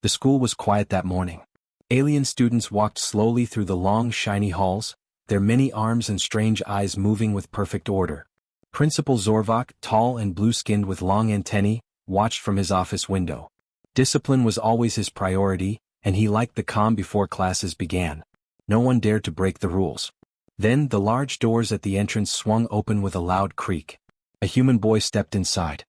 The school was quiet that morning. Alien students walked slowly through the long, shiny halls, their many arms and strange eyes moving with perfect order. Principal Zorvok, tall and blue-skinned with long antennae, watched from his office window. Discipline was always his priority, and he liked the calm before classes began. No one dared to break the rules. Then the large doors at the entrance swung open with a loud creak. A human boy stepped inside.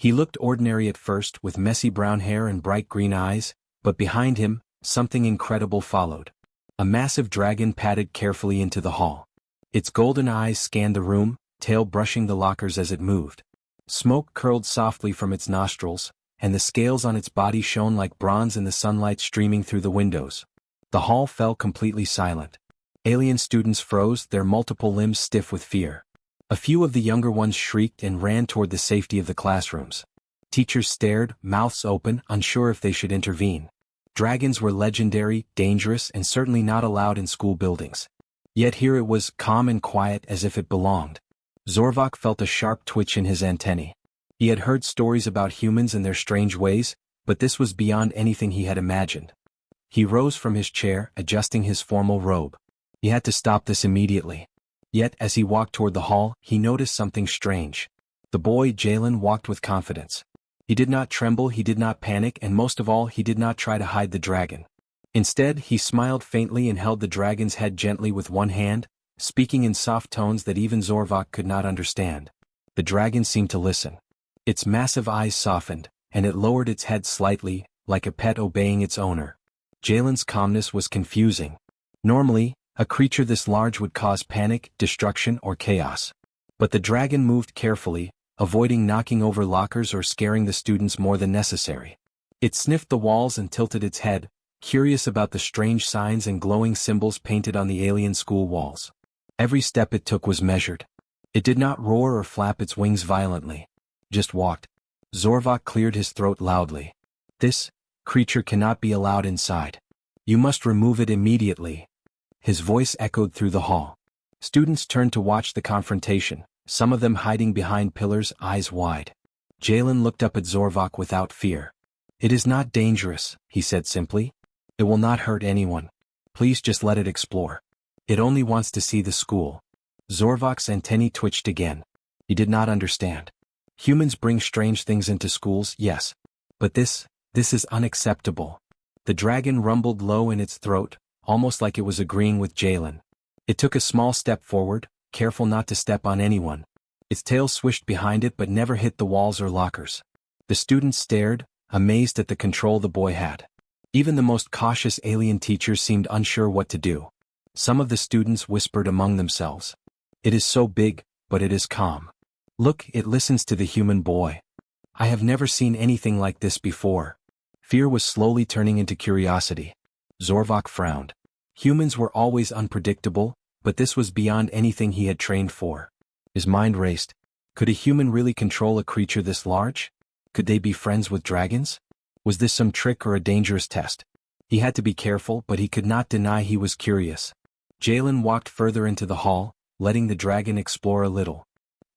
He looked ordinary at first, with messy brown hair and bright green eyes, but behind him, something incredible followed. A massive dragon padded carefully into the hall. Its golden eyes scanned the room, tail brushing the lockers as it moved. Smoke curled softly from its nostrils, and the scales on its body shone like bronze in the sunlight streaming through the windows. The hall fell completely silent. Alien students froze, their multiple limbs stiff with fear. A few of the younger ones shrieked and ran toward the safety of the classrooms. Teachers stared, mouths open, unsure if they should intervene. Dragons were legendary, dangerous, and certainly not allowed in school buildings. Yet here it was, calm and quiet as if it belonged. Zorvok felt a sharp twitch in his antennae. He had heard stories about humans and their strange ways, but this was beyond anything he had imagined. He rose from his chair, adjusting his formal robe. He had to stop this immediately. Yet, as he walked toward the hall, he noticed something strange. The boy, Jalen, walked with confidence. He did not tremble, he did not panic, and most of all, he did not try to hide the dragon. Instead, he smiled faintly and held the dragon's head gently with one hand, speaking in soft tones that even Zorvok could not understand. The dragon seemed to listen. Its massive eyes softened, and it lowered its head slightly, like a pet obeying its owner. Jalen's calmness was confusing. Normally, a creature this large would cause panic, destruction, or chaos. But the dragon moved carefully, avoiding knocking over lockers or scaring the students more than necessary. It sniffed the walls and tilted its head, curious about the strange signs and glowing symbols painted on the alien school walls. Every step it took was measured. It did not roar or flap its wings violently. Just walked. Zorvok cleared his throat loudly. This creature cannot be allowed inside. You must remove it immediately. His voice echoed through the hall. Students turned to watch the confrontation, some of them hiding behind pillars, eyes wide. Jalen looked up at Zorvok without fear. It is not dangerous, he said simply. It will not hurt anyone. Please just let it explore. It only wants to see the school. Zorvok's antennae twitched again. He did not understand. Humans bring strange things into schools, yes. But this is unacceptable. The dragon rumbled low in its throat, almost like it was agreeing with Jalen. It took a small step forward, careful not to step on anyone. Its tail swished behind it but never hit the walls or lockers. The students stared, amazed at the control the boy had. Even the most cautious alien teachers seemed unsure what to do. Some of the students whispered among themselves. It is so big, but it is calm. Look, it listens to the human boy. I have never seen anything like this before. Fear was slowly turning into curiosity. Zorvok frowned. Humans were always unpredictable, but this was beyond anything he had trained for. His mind raced. Could a human really control a creature this large? Could they be friends with dragons? Was this some trick or a dangerous test? He had to be careful, but he could not deny he was curious. Jalen walked further into the hall, letting the dragon explore a little.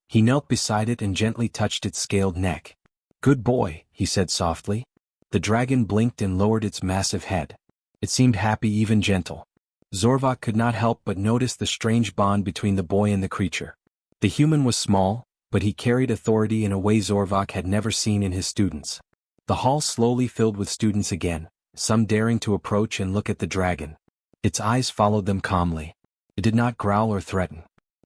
He knelt beside it and gently touched its scaled neck. Good boy, he said softly. The dragon blinked and lowered its massive head. It seemed happy, even gentle. Zorvok could not help but notice the strange bond between the boy and the creature. The human was small, but he carried authority in a way Zorvok had never seen in his students. The hall slowly filled with students again, some daring to approach and look at the dragon. Its eyes followed them calmly. It did not growl or threaten.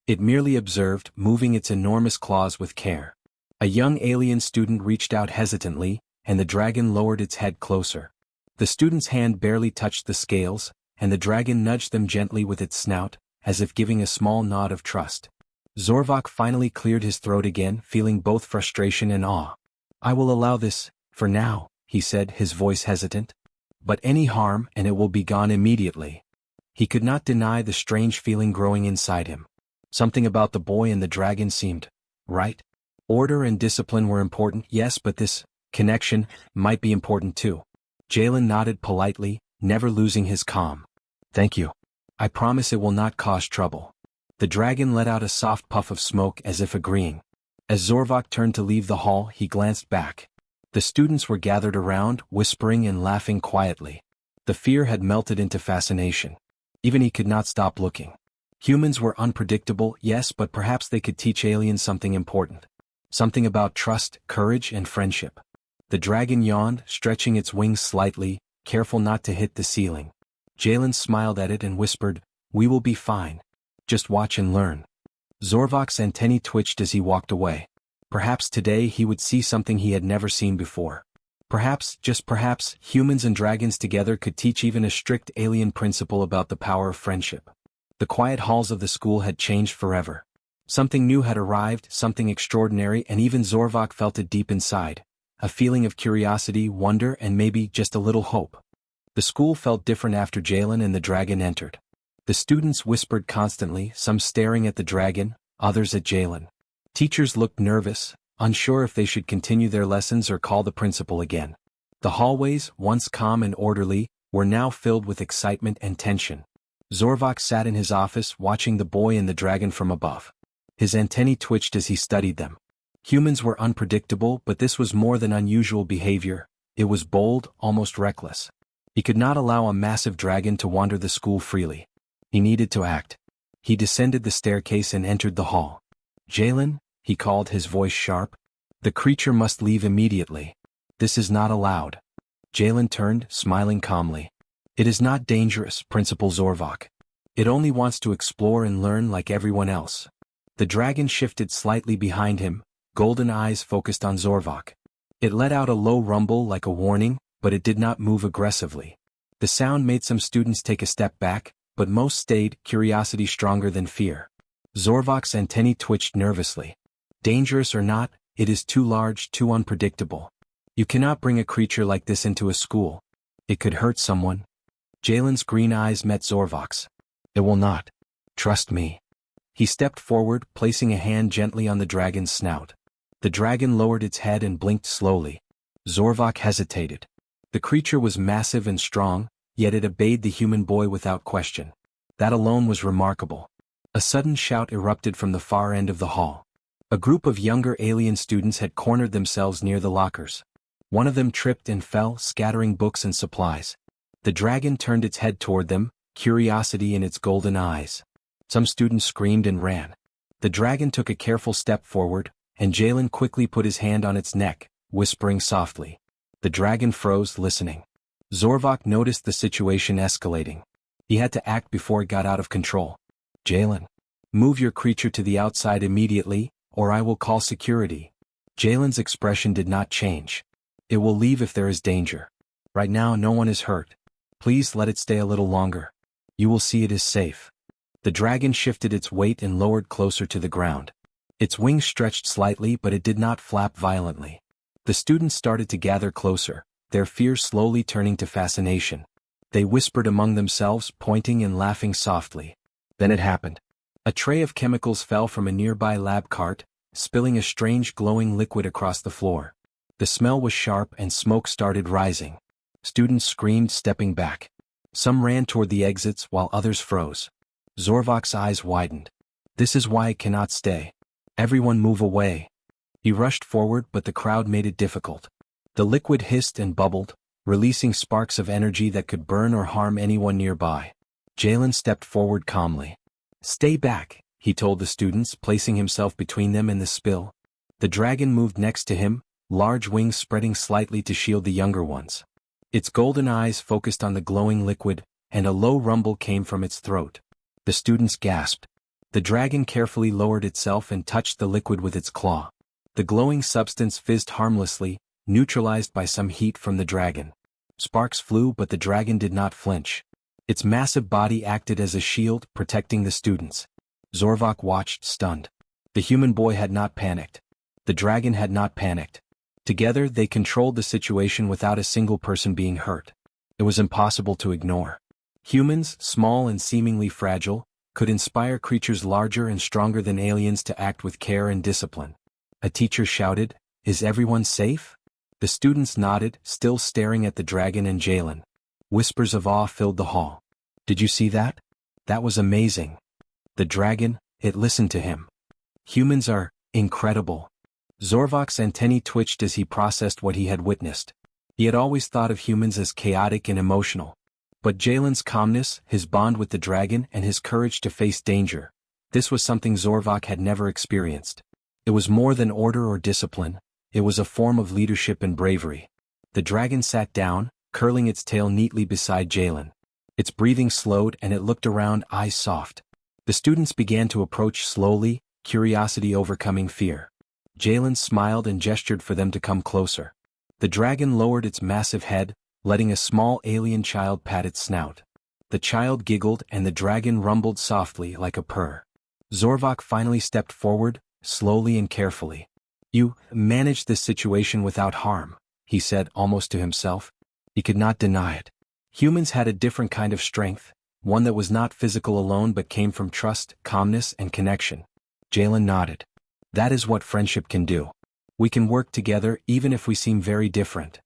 It merely observed, moving its enormous claws with care. A young alien student reached out hesitantly, and the dragon lowered its head closer. The student's hand barely touched the scales, and the dragon nudged them gently with its snout, as if giving a small nod of trust. Zorvok finally cleared his throat again, feeling both frustration and awe. I will allow this, for now, he said, his voice hesitant. But any harm and it will be gone immediately. He could not deny the strange feeling growing inside him. Something about the boy and the dragon seemed right. Order and discipline were important, yes, but this connection might be important too. Jalen nodded politely, never losing his calm. Thank you. I promise it will not cause trouble. The dragon let out a soft puff of smoke as if agreeing. As Zorvok turned to leave the hall, he glanced back. The students were gathered around, whispering and laughing quietly. The fear had melted into fascination. Even he could not stop looking. Humans were unpredictable, yes, but perhaps they could teach aliens something important. Something about trust, courage, and friendship. The dragon yawned, stretching its wings slightly, careful not to hit the ceiling. Jalen smiled at it and whispered, "We will be fine. Just watch and learn." Zorvok's antennae twitched as he walked away. Perhaps today he would see something he had never seen before. Perhaps, just perhaps, humans and dragons together could teach even a strict alien principle about the power of friendship. The quiet halls of the school had changed forever. Something new had arrived, something extraordinary, and even Zorvok felt it deep inside. A feeling of curiosity, wonder, and maybe just a little hope. The school felt different after Jalen and the dragon entered. The students whispered constantly, some staring at the dragon, others at Jalen. Teachers looked nervous, unsure if they should continue their lessons or call the principal again. The hallways, once calm and orderly, were now filled with excitement and tension. Zorvok sat in his office watching the boy and the dragon from above. His antennae twitched as he studied them. Humans were unpredictable, but this was more than unusual behavior. It was bold, almost reckless. He could not allow a massive dragon to wander the school freely. He needed to act. He descended the staircase and entered the hall. "Jalen," he called, his voice sharp. "The creature must leave immediately. This is not allowed." Jalen turned, smiling calmly. "It is not dangerous, Principal Zorvok. It only wants to explore and learn like everyone else." The dragon shifted slightly behind him, golden eyes focused on Zorvok. It let out a low rumble like a warning, but it did not move aggressively. The sound made some students take a step back, but most stayed, curiosity stronger than fear. Zorvok's antennae twitched nervously. Dangerous or not, it is too large, too unpredictable. You cannot bring a creature like this into a school. It could hurt someone. Jalen's green eyes met Zorvok's. "It will not. Trust me." He stepped forward, placing a hand gently on the dragon's snout. The dragon lowered its head and blinked slowly. Zorvok hesitated. The creature was massive and strong, yet it obeyed the human boy without question. That alone was remarkable. A sudden shout erupted from the far end of the hall. A group of younger alien students had cornered themselves near the lockers. One of them tripped and fell, scattering books and supplies. The dragon turned its head toward them, curiosity in its golden eyes. Some students screamed and ran. The dragon took a careful step forward, and Jalen quickly put his hand on its neck, whispering softly. The dragon froze, listening. Zorvok noticed the situation escalating. He had to act before it got out of control. "Jalen, move your creature to the outside immediately, or I will call security." Jalen's expression did not change. "It will leave if there is danger. Right now no one is hurt. Please let it stay a little longer. You will see it is safe." The dragon shifted its weight and lowered closer to the ground. Its wings stretched slightly, but it did not flap violently. The students started to gather closer, their fear slowly turning to fascination. They whispered among themselves, pointing and laughing softly. Then it happened. A tray of chemicals fell from a nearby lab cart, spilling a strange glowing liquid across the floor. The smell was sharp and smoke started rising. Students screamed, stepping back. Some ran toward the exits while others froze. Zorvok's eyes widened. "This is why it cannot stay. Everyone move away." He rushed forward, but the crowd made it difficult. The liquid hissed and bubbled, releasing sparks of energy that could burn or harm anyone nearby. Jalen stepped forward calmly. "Stay back," he told the students, placing himself between them and the spill. The dragon moved next to him, large wings spreading slightly to shield the younger ones. Its golden eyes focused on the glowing liquid, and a low rumble came from its throat. The students gasped. The dragon carefully lowered itself and touched the liquid with its claw. The glowing substance fizzed harmlessly, neutralized by some heat from the dragon. Sparks flew, but the dragon did not flinch. Its massive body acted as a shield, protecting the students. Zorvok watched, stunned. The human boy had not panicked. The dragon had not panicked. Together, they controlled the situation without a single person being hurt. It was impossible to ignore. Humans, small and seemingly fragile, could inspire creatures larger and stronger than aliens to act with care and discipline. A teacher shouted, "Is everyone safe?" The students nodded, still staring at the dragon and Jalen. Whispers of awe filled the hall. "Did you see that? That was amazing." The dragon, it listened to him. "Humans are incredible." Zorvok's antennae twitched as he processed what he had witnessed. He had always thought of humans as chaotic and emotional. But Jalen's calmness, his bond with the dragon and his courage to face danger, this was something Zorvok had never experienced. It was more than order or discipline, it was a form of leadership and bravery. The dragon sat down, curling its tail neatly beside Jalen. Its breathing slowed and it looked around, eyes soft. The students began to approach slowly, curiosity overcoming fear. Jalen smiled and gestured for them to come closer. The dragon lowered its massive head, letting a small alien child pat its snout. The child giggled and the dragon rumbled softly like a purr. Zorvok finally stepped forward, slowly and carefully. "You managed this situation without harm," he said almost to himself. He could not deny it. Humans had a different kind of strength, one that was not physical alone but came from trust, calmness, and connection. Jalen nodded. "That is what friendship can do. We can work together even if we seem very different."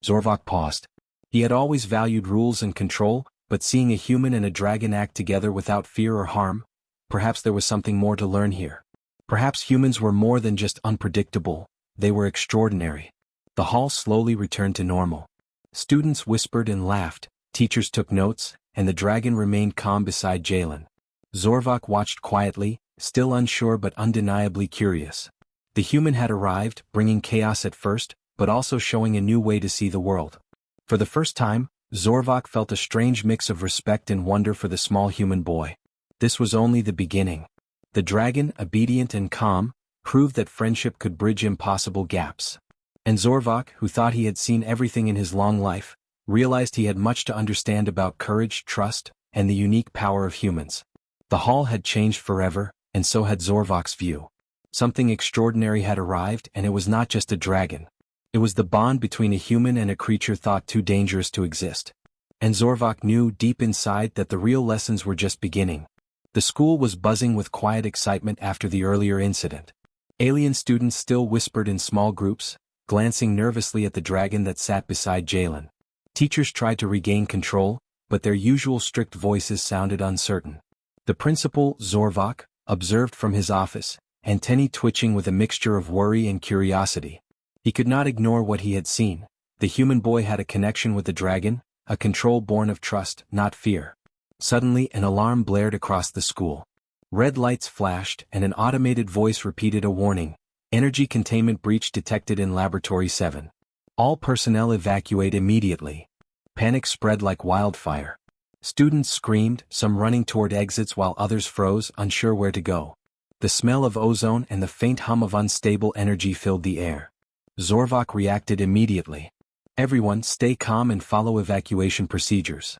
Zorvok paused. He had always valued rules and control, but seeing a human and a dragon act together without fear or harm, perhaps there was something more to learn here. Perhaps humans were more than just unpredictable, they were extraordinary. The hall slowly returned to normal. Students whispered and laughed, teachers took notes, and the dragon remained calm beside Jalen. Zorvok watched quietly, still unsure but undeniably curious. The human had arrived, bringing chaos at first, but also showing a new way to see the world. For the first time, Zorvok felt a strange mix of respect and wonder for the small human boy. This was only the beginning. The dragon, obedient and calm, proved that friendship could bridge impossible gaps. And Zorvok, who thought he had seen everything in his long life, realized he had much to understand about courage, trust, and the unique power of humans. The hall had changed forever, and so had Zorvok's view. Something extraordinary had arrived, and it was not just a dragon. It was the bond between a human and a creature thought too dangerous to exist. And Zorvok knew deep inside that the real lessons were just beginning. The school was buzzing with quiet excitement after the earlier incident. Alien students still whispered in small groups, glancing nervously at the dragon that sat beside Jalen. Teachers tried to regain control, but their usual strict voices sounded uncertain. The principal, Zorvok, observed from his office, antennae twitching with a mixture of worry and curiosity. He could not ignore what he had seen. The human boy had a connection with the dragon, a control born of trust, not fear. Suddenly an alarm blared across the school. Red lights flashed and an automated voice repeated a warning. Energy containment breach detected in Laboratory 7. All personnel evacuate immediately. Panic spread like wildfire. Students screamed, some running toward exits while others froze, unsure where to go. The smell of ozone and the faint hum of unstable energy filled the air. Zorvok reacted immediately. "Everyone stay calm and follow evacuation procedures."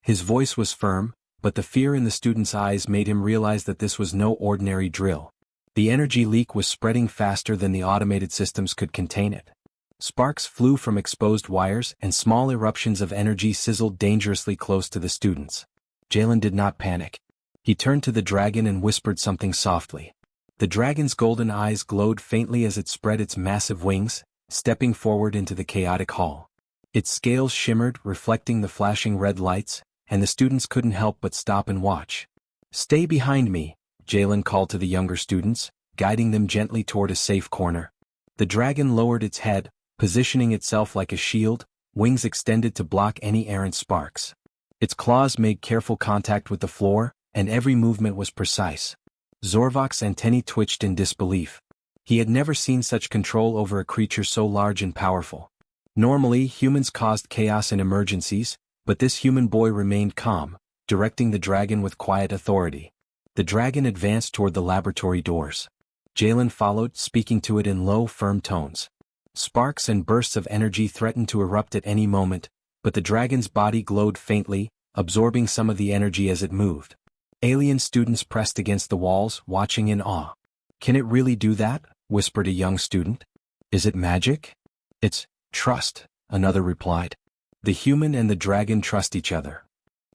His voice was firm, but the fear in the students' eyes made him realize that this was no ordinary drill. The energy leak was spreading faster than the automated systems could contain it. Sparks flew from exposed wires and small eruptions of energy sizzled dangerously close to the students. Jalen did not panic. He turned to the dragon and whispered something softly. The dragon's golden eyes glowed faintly as it spread its massive wings, stepping forward into the chaotic hall. Its scales shimmered, reflecting the flashing red lights, and the students couldn't help but stop and watch. "Stay behind me," Jalen called to the younger students, guiding them gently toward a safe corner. The dragon lowered its head, positioning itself like a shield, wings extended to block any errant sparks. Its claws made careful contact with the floor, and every movement was precise. Zorvok's antennae twitched in disbelief. He had never seen such control over a creature so large and powerful. Normally, humans caused chaos in emergencies, but this human boy remained calm, directing the dragon with quiet authority. The dragon advanced toward the laboratory doors. Jalen followed, speaking to it in low, firm tones. Sparks and bursts of energy threatened to erupt at any moment, but the dragon's body glowed faintly, absorbing some of the energy as it moved. Alien students pressed against the walls, watching in awe. "Can it really do that?" whispered a young student. "Is it magic?" "It's trust," another replied. The human and the dragon trust each other.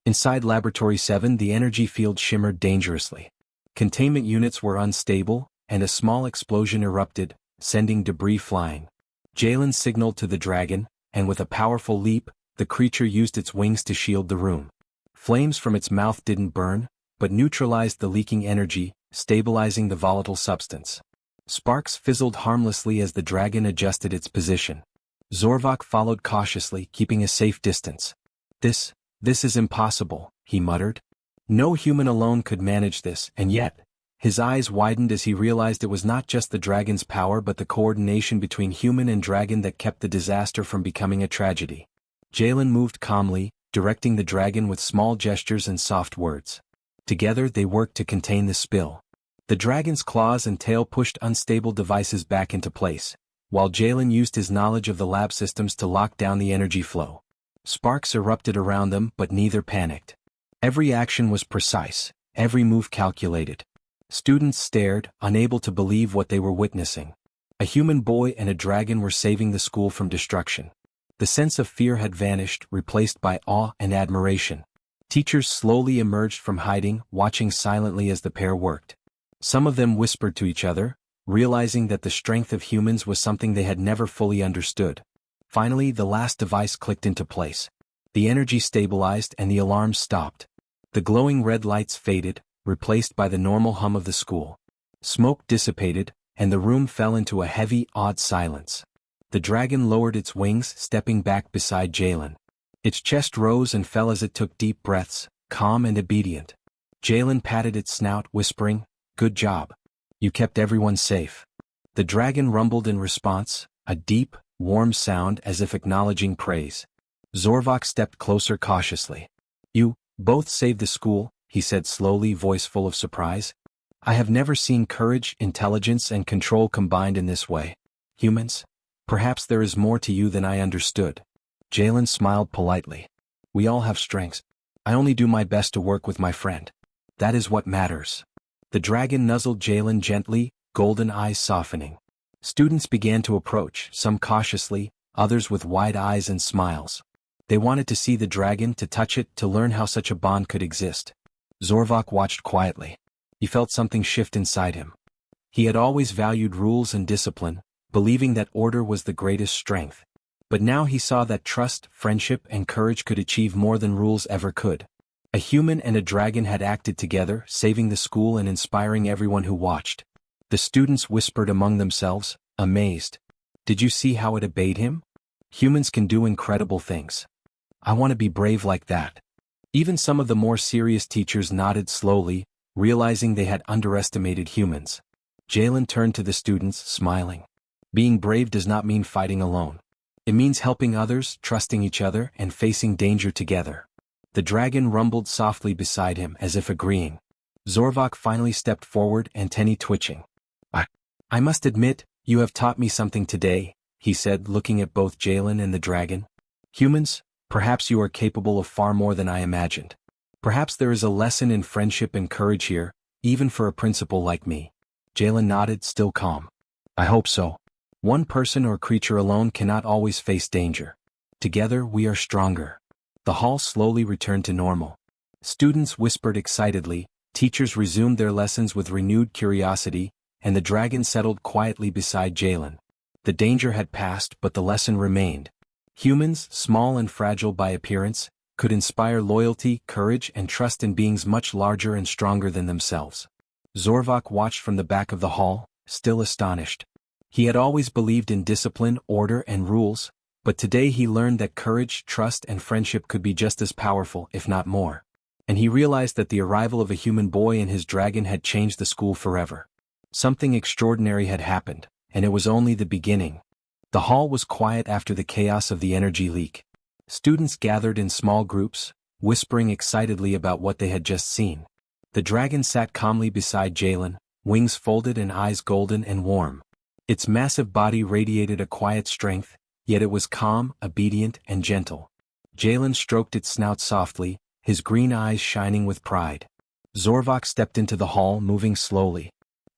Inside Laboratory 7, the energy field shimmered dangerously. Containment units were unstable, and a small explosion erupted, sending debris flying. Jalen signaled to the dragon, and with a powerful leap, the creature used its wings to shield the room. Flames from its mouth didn't burn, but neutralized the leaking energy, stabilizing the volatile substance. Sparks fizzled harmlessly as the dragon adjusted its position. Zorvok followed cautiously, keeping a safe distance. This is impossible, he muttered. No human alone could manage this, and yet, his eyes widened as he realized it was not just the dragon's power but the coordination between human and dragon that kept the disaster from becoming a tragedy. Jalen moved calmly, directing the dragon with small gestures and soft words. Together they worked to contain the spill. The dragon's claws and tail pushed unstable devices back into place, while Jalen used his knowledge of the lab systems to lock down the energy flow. Sparks erupted around them, but neither panicked. Every action was precise, every move calculated. Students stared, unable to believe what they were witnessing. A human boy and a dragon were saving the school from destruction. The sense of fear had vanished, replaced by awe and admiration. Teachers slowly emerged from hiding, watching silently as the pair worked. Some of them whispered to each other, realizing that the strength of humans was something they had never fully understood. Finally, the last device clicked into place. The energy stabilized and the alarms stopped. The glowing red lights faded, replaced by the normal hum of the school. Smoke dissipated, and the room fell into a heavy, awed silence. The dragon lowered its wings, stepping back beside Jalen. Its chest rose and fell as it took deep breaths, calm and obedient. Jalen patted its snout, whispering, "Good job. You kept everyone safe." The dragon rumbled in response, a deep, warm sound as if acknowledging praise. Zorvok stepped closer cautiously. "You both saved the school," he said slowly, voice full of surprise. "I have never seen courage, intelligence, and control combined in this way. Humans, perhaps there is more to you than I understood." Jalen smiled politely. "We all have strengths. I only do my best to work with my friend. That is what matters." The dragon nuzzled Jalen gently, golden eyes softening. Students began to approach, some cautiously, others with wide eyes and smiles. They wanted to see the dragon, to touch it, to learn how such a bond could exist. Zorvok watched quietly. He felt something shift inside him. He had always valued rules and discipline, believing that order was the greatest strength. But now he saw that trust, friendship, and courage could achieve more than rules ever could. A human and a dragon had acted together, saving the school and inspiring everyone who watched. The students whispered among themselves, amazed. "Did you see how it obeyed him? Humans can do incredible things. I want to be brave like that." Even some of the more serious teachers nodded slowly, realizing they had underestimated humans. Jalen turned to the students, smiling. "Being brave does not mean fighting alone. It means helping others, trusting each other, and facing danger together." The dragon rumbled softly beside him as if agreeing. Zorvok finally stepped forward, antennae twitching. I must admit, you have taught me something today," he said, looking at both Jalen and the dragon. "Humans, perhaps you are capable of far more than I imagined. Perhaps there is a lesson in friendship and courage here, even for a principal like me." Jalen nodded, still calm. "I hope so. One person or creature alone cannot always face danger. Together we are stronger." The hall slowly returned to normal. Students whispered excitedly, teachers resumed their lessons with renewed curiosity, and the dragon settled quietly beside Jalen. The danger had passed, but the lesson remained. Humans, small and fragile by appearance, could inspire loyalty, courage, and trust in beings much larger and stronger than themselves. Zorvok watched from the back of the hall, still astonished. He had always believed in discipline, order, and rules, but today he learned that courage, trust, and friendship could be just as powerful, if not more. And he realized that the arrival of a human boy and his dragon had changed the school forever. Something extraordinary had happened, and it was only the beginning. The hall was quiet after the chaos of the energy leak. Students gathered in small groups, whispering excitedly about what they had just seen. The dragon sat calmly beside Jalen, wings folded and eyes golden and warm. Its massive body radiated a quiet strength, yet it was calm, obedient, and gentle. Jalen stroked its snout softly, his green eyes shining with pride. Zorvok stepped into the hall, moving slowly.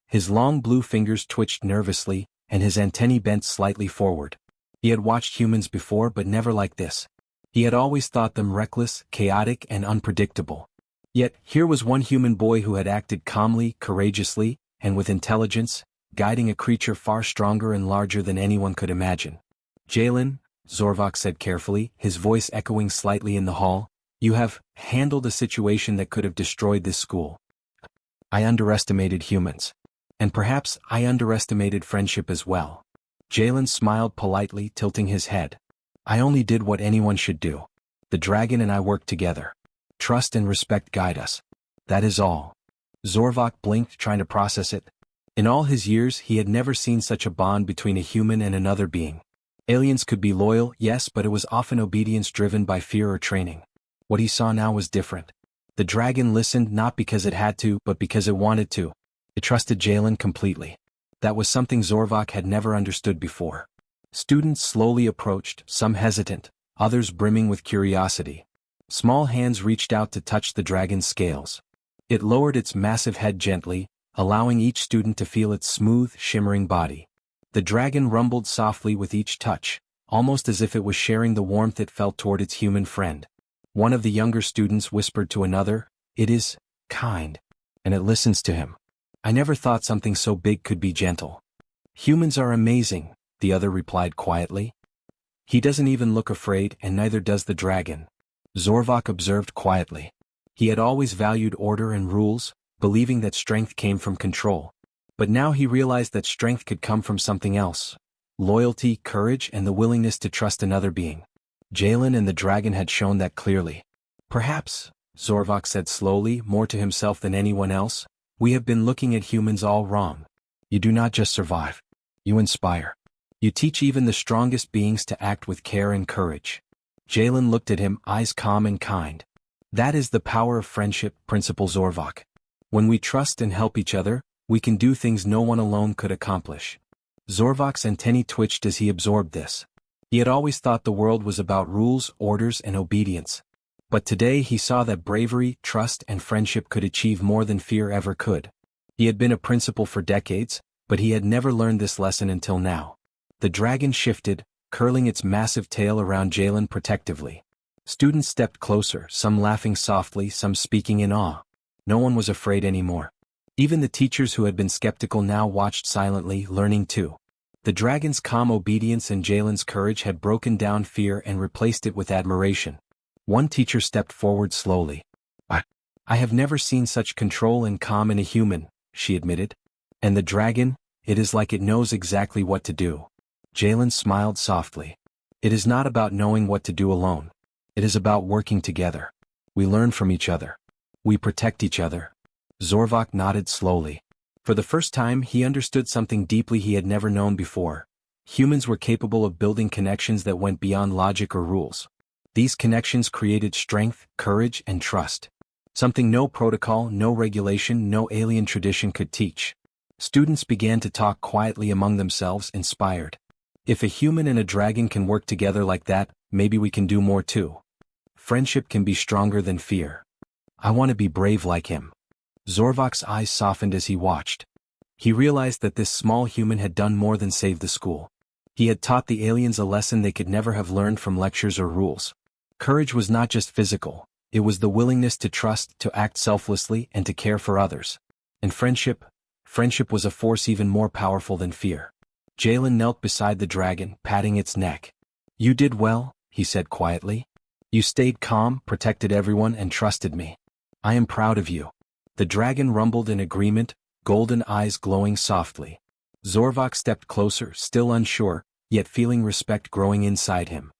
His long blue fingers twitched nervously, and his antennae bent slightly forward. He had watched humans before, but never like this. He had always thought them reckless, chaotic, and unpredictable. Yet, here was one human boy who had acted calmly, courageously, and with intelligence, guiding a creature far stronger and larger than anyone could imagine. "Jalen," Zorvok said carefully, his voice echoing slightly in the hall, "you have handled a situation that could have destroyed this school. I underestimated humans. And perhaps I underestimated friendship as well. Jalen smiled politely, tilting his head. I only did what anyone should do. The dragon and I worked together. Trust and respect guide us. That is all. Zorvok blinked, trying to process it. In all his years, he had never seen such a bond between a human and another being. Aliens could be loyal, yes, but it was often obedience driven by fear or training. What he saw now was different. The dragon listened not because it had to, but because it wanted to. It trusted Jalen completely. That was something Zorvok had never understood before. Students slowly approached, some hesitant, others brimming with curiosity. Small hands reached out to touch the dragon's scales. It lowered its massive head gently, allowing each student to feel its smooth, shimmering body. The dragon rumbled softly with each touch, almost as if it was sharing the warmth it felt toward its human friend. One of the younger students whispered to another, "It is kind, and it listens to him. I never thought something so big could be gentle." "Humans are amazing," the other replied quietly. "He doesn't even look afraid, and neither does the dragon," Zorvok observed quietly. He had always valued order and rules, believing that strength came from control. But now he realized that strength could come from something else: loyalty, courage, and the willingness to trust another being. Jalen and the dragon had shown that clearly. "Perhaps," Zorvok said slowly, more to himself than anyone else, "we have been looking at humans all wrong. You do not just survive. You inspire. You teach even the strongest beings to act with care and courage." Jalen looked at him, eyes calm and kind. "That is the power of friendship, Principal Zorvok. When we trust and help each other, we can do things no one alone could accomplish." Zorvok's antennae twitched as he absorbed this. He had always thought the world was about rules, orders, and obedience. But today he saw that bravery, trust, and friendship could achieve more than fear ever could. He had been a principal for decades, but he had never learned this lesson until now. The dragon shifted, curling its massive tail around Jalen protectively. Students stepped closer, some laughing softly, some speaking in awe. No one was afraid anymore. Even the teachers who had been skeptical now watched silently, learning too. The dragon's calm obedience and Jalen's courage had broken down fear and replaced it with admiration. One teacher stepped forward slowly. I have never seen such control and calm in a human," she admitted. "And the dragon, it is like it knows exactly what to do." Jalen smiled softly. "It is not about knowing what to do alone. It is about working together. We learn from each other. We protect each other." Zorvok nodded slowly. For the first time he understood something deeply he had never known before. Humans were capable of building connections that went beyond logic or rules. These connections created strength, courage, and trust. Something no protocol, no regulation, no alien tradition could teach. Students began to talk quietly among themselves, inspired. If a human and a dragon can work together like that, maybe we can do more too. Friendship can be stronger than fear. I want to be brave like him. Zorvok's eyes softened as he watched. He realized that this small human had done more than save the school. He had taught the aliens a lesson they could never have learned from lectures or rules. Courage was not just physical, it was the willingness to trust, to act selflessly, and to care for others. And friendship was a force even more powerful than fear. Jalen knelt beside the dragon, patting its neck. "You did well," he said quietly. "You stayed calm, protected everyone, and trusted me. I am proud of you." The dragon rumbled in agreement, golden eyes glowing softly. Zorvok stepped closer, still unsure, yet feeling respect growing inside him.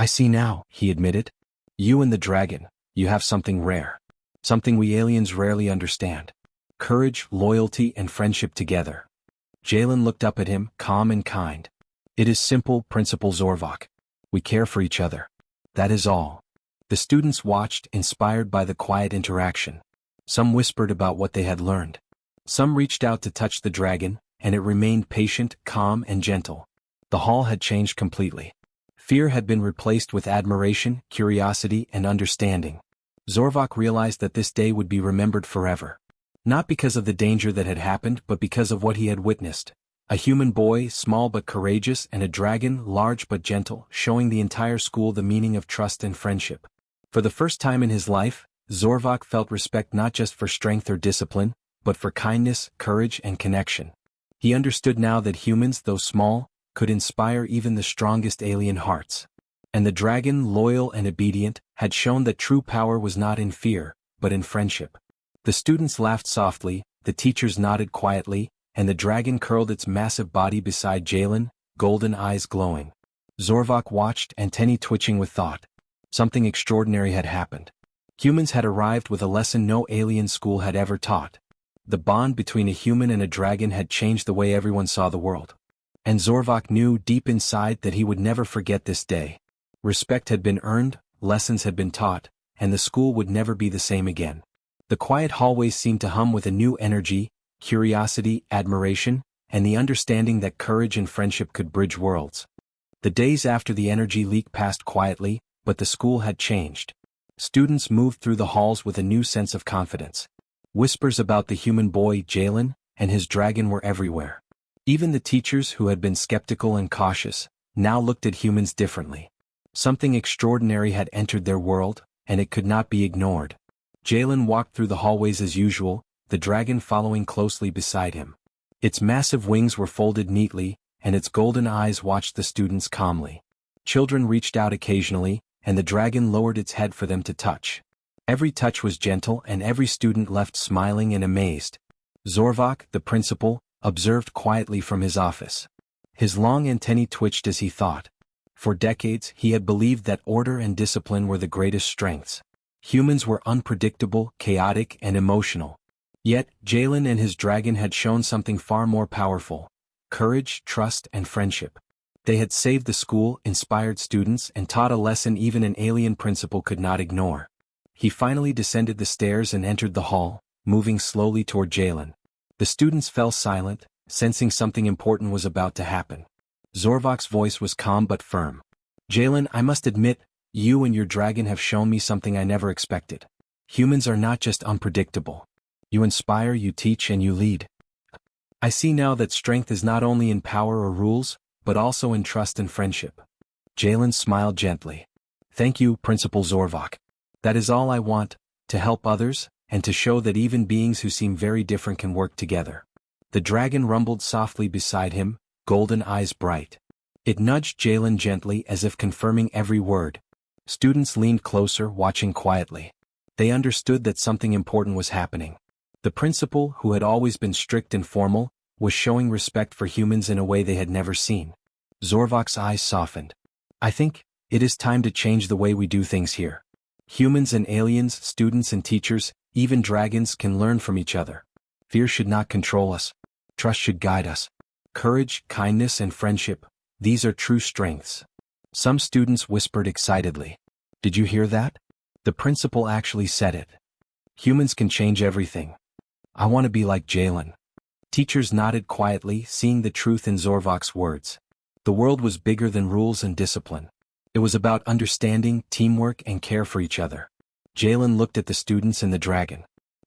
I see now," he admitted. "You and the dragon, you have something rare. Something we aliens rarely understand. Courage, loyalty, and friendship together." Jalen looked up at him, calm and kind. "It is simple, Principal Zorvok. We care for each other. That is all." The students watched, inspired by the quiet interaction. Some whispered about what they had learned. Some reached out to touch the dragon, and it remained patient, calm, and gentle. The hall had changed completely. Fear had been replaced with admiration, curiosity, and understanding. Zorvok realized that this day would be remembered forever. Not because of the danger that had happened, but because of what he had witnessed. A human boy, small but courageous, and a dragon, large but gentle, showing the entire school the meaning of trust and friendship. For the first time in his life, Zorvok felt respect not just for strength or discipline, but for kindness, courage, and connection. He understood now that humans, though small, could inspire even the strongest alien hearts. And the dragon, loyal and obedient, had shown that true power was not in fear, but in friendship. The students laughed softly, the teachers nodded quietly, and the dragon curled its massive body beside Jalen, golden eyes glowing. Zorvok watched, antennae twitching with thought. Something extraordinary had happened. Humans had arrived with a lesson no alien school had ever taught. The bond between a human and a dragon had changed the way everyone saw the world. And Zorvok knew deep inside that he would never forget this day. Respect had been earned, lessons had been taught, and the school would never be the same again. The quiet hallways seemed to hum with a new energy, curiosity, admiration, and the understanding that courage and friendship could bridge worlds. The days after the energy leak passed quietly, but the school had changed. Students moved through the halls with a new sense of confidence. Whispers about the human boy, Jalen, and his dragon were everywhere. Even the teachers who had been skeptical and cautious, now looked at humans differently. Something extraordinary had entered their world, and it could not be ignored. Jalen walked through the hallways as usual, the dragon following closely beside him. Its massive wings were folded neatly, and its golden eyes watched the students calmly. Children reached out occasionally, and the dragon lowered its head for them to touch. Every touch was gentle, and every student left smiling and amazed. Zorvok, the principal, observed quietly from his office. His long antennae twitched as he thought. For decades, he had believed that order and discipline were the greatest strengths. Humans were unpredictable, chaotic, and emotional. Yet, Jalen and his dragon had shown something far more powerful: courage, trust, and friendship. They had saved the school, inspired students, and taught a lesson even an alien principal could not ignore. He finally descended the stairs and entered the hall, moving slowly toward Jalen. The students fell silent, sensing something important was about to happen. Zorvok's voice was calm but firm. "Jalen, I must admit, you and your dragon have shown me something I never expected. Humans are not just unpredictable. You inspire, you teach, and you lead. I see now that strength is not only in power or rules, but also in trust and friendship." Jalen smiled gently. "Thank you, Principal Zorvok. That is all I want, to help others, and to show that even beings who seem very different can work together." The dragon rumbled softly beside him, golden eyes bright. It nudged Jalen gently as if confirming every word. Students leaned closer, watching quietly. They understood that something important was happening. The principal, who had always been strict and formal, was showing respect for humans in a way they had never seen. Zorvok's eyes softened. "I think it is time to change the way we do things here. Humans and aliens, students and teachers, even dragons can learn from each other. Fear should not control us. Trust should guide us. Courage, kindness, and friendship, these are true strengths." Some students whispered excitedly. "Did you hear that? The principal actually said it. Humans can change everything. I want to be like Jalen." Teachers nodded quietly, seeing the truth in Zorvok's words. The world was bigger than rules and discipline. It was about understanding, teamwork, and care for each other. Jalen looked at the students and the dragon.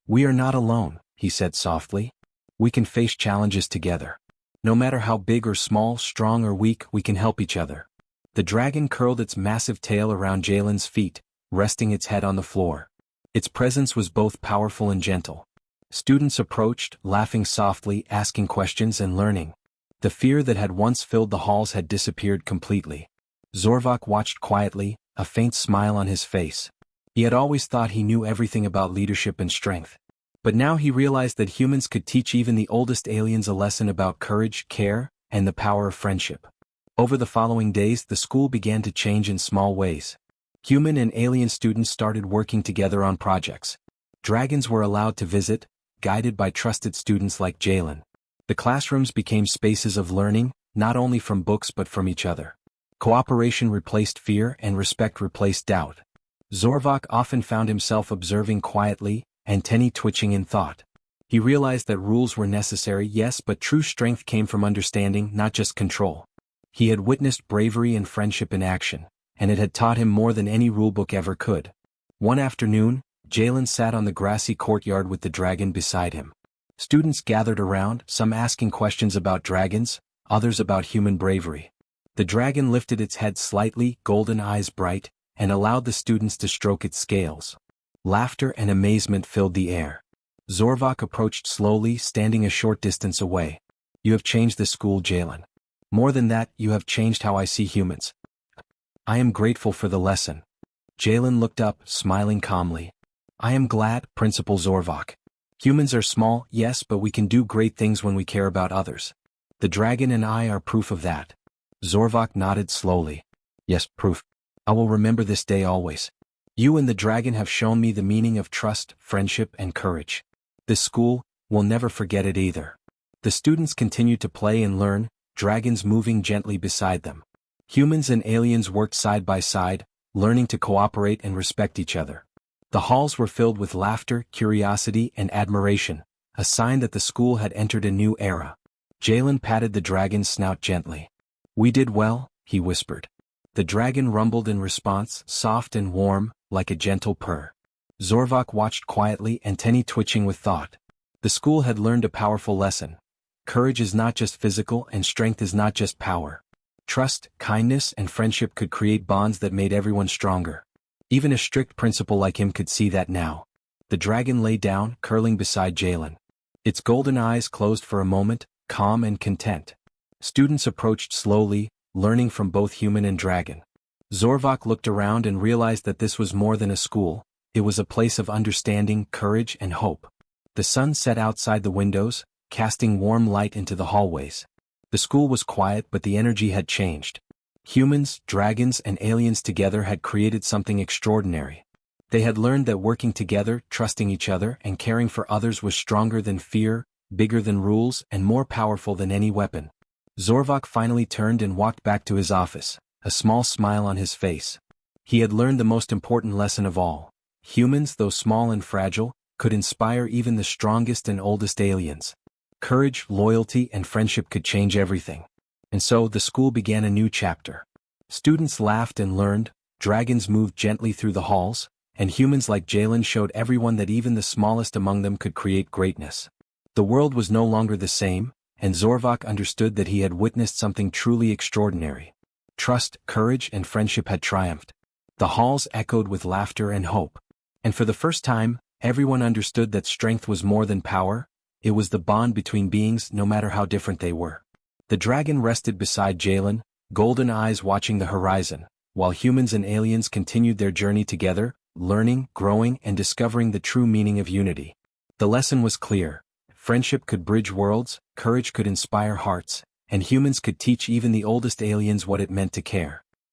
"We are not alone," he said softly. "We can face challenges together. No matter how big or small, strong or weak, we can help each other." The dragon curled its massive tail around Jalen's feet, resting its head on the floor. Its presence was both powerful and gentle. Students approached, laughing softly, asking questions and learning. The fear that had once filled the halls had disappeared completely. Zorvok watched quietly, a faint smile on his face. He had always thought he knew everything about leadership and strength. But now he realized that humans could teach even the oldest aliens a lesson about courage, care, and the power of friendship. Over the following days, the school began to change in small ways. Human and alien students started working together on projects. Dragons were allowed to visit, guided by trusted students like Jalen. The classrooms became spaces of learning, not only from books but from each other. Cooperation replaced fear and respect replaced doubt. Zorvok often found himself observing quietly, antennae twitching in thought. He realized that rules were necessary, yes, but true strength came from understanding, not just control. He had witnessed bravery and friendship in action, and it had taught him more than any rulebook ever could. One afternoon, Jalen sat on the grassy courtyard with the dragon beside him. Students gathered around, some asking questions about dragons, others about human bravery. The dragon lifted its head slightly, golden eyes bright, and allowed the students to stroke its scales. Laughter and amazement filled the air. Zorvok approached slowly, standing a short distance away. "You have changed the school, Jalen. More than that, you have changed how I see humans. I am grateful for the lesson." Jalen looked up, smiling calmly. "I am glad, Principal Zorvok. Humans are small, yes, but we can do great things when we care about others. The dragon and I are proof of that. Zorvok nodded slowly. Yes, proof. I will remember this day always. You and the dragon have shown me the meaning of trust, friendship, and courage. This school will never forget it either. The students continued to play and learn, dragons moving gently beside them. Humans and aliens worked side by side, learning to cooperate and respect each other. The halls were filled with laughter, curiosity, and admiration, a sign that the school had entered a new era. Jalen patted the dragon's snout gently. We did well, he whispered. The dragon rumbled in response, soft and warm, like a gentle purr. Zorvok watched quietly, antennae twitching with thought. The school had learned a powerful lesson. Courage is not just physical and strength is not just power. Trust, kindness, and friendship could create bonds that made everyone stronger. Even a strict principal like him could see that now. The dragon lay down, curling beside Jalen. Its golden eyes closed for a moment, calm and content. Students approached slowly, learning from both human and dragon. Zorvok looked around and realized that this was more than a school. It was a place of understanding, courage, and hope. The sun set outside the windows, casting warm light into the hallways. The school was quiet, but the energy had changed. Humans, dragons, and aliens together had created something extraordinary. They had learned that working together, trusting each other, and caring for others was stronger than fear, bigger than rules, and more powerful than any weapon. Zorvok finally turned and walked back to his office, a small smile on his face. He had learned the most important lesson of all. Humans, though small and fragile, could inspire even the strongest and oldest aliens. Courage, loyalty, and friendship could change everything. And so, the school began a new chapter. Students laughed and learned, dragons moved gently through the halls, and humans like Jalen showed everyone that even the smallest among them could create greatness. The world was no longer the same, and Zorvok understood that he had witnessed something truly extraordinary. Trust, courage, and friendship had triumphed. The halls echoed with laughter and hope. And for the first time, everyone understood that strength was more than power. It was the bond between beings, no matter how different they were. The dragon rested beside Jalen, golden eyes watching the horizon, while humans and aliens continued their journey together, learning, growing, and discovering the true meaning of unity. The lesson was clear. Friendship could bridge worlds, courage could inspire hearts, and humans could teach even the oldest aliens what it meant to care.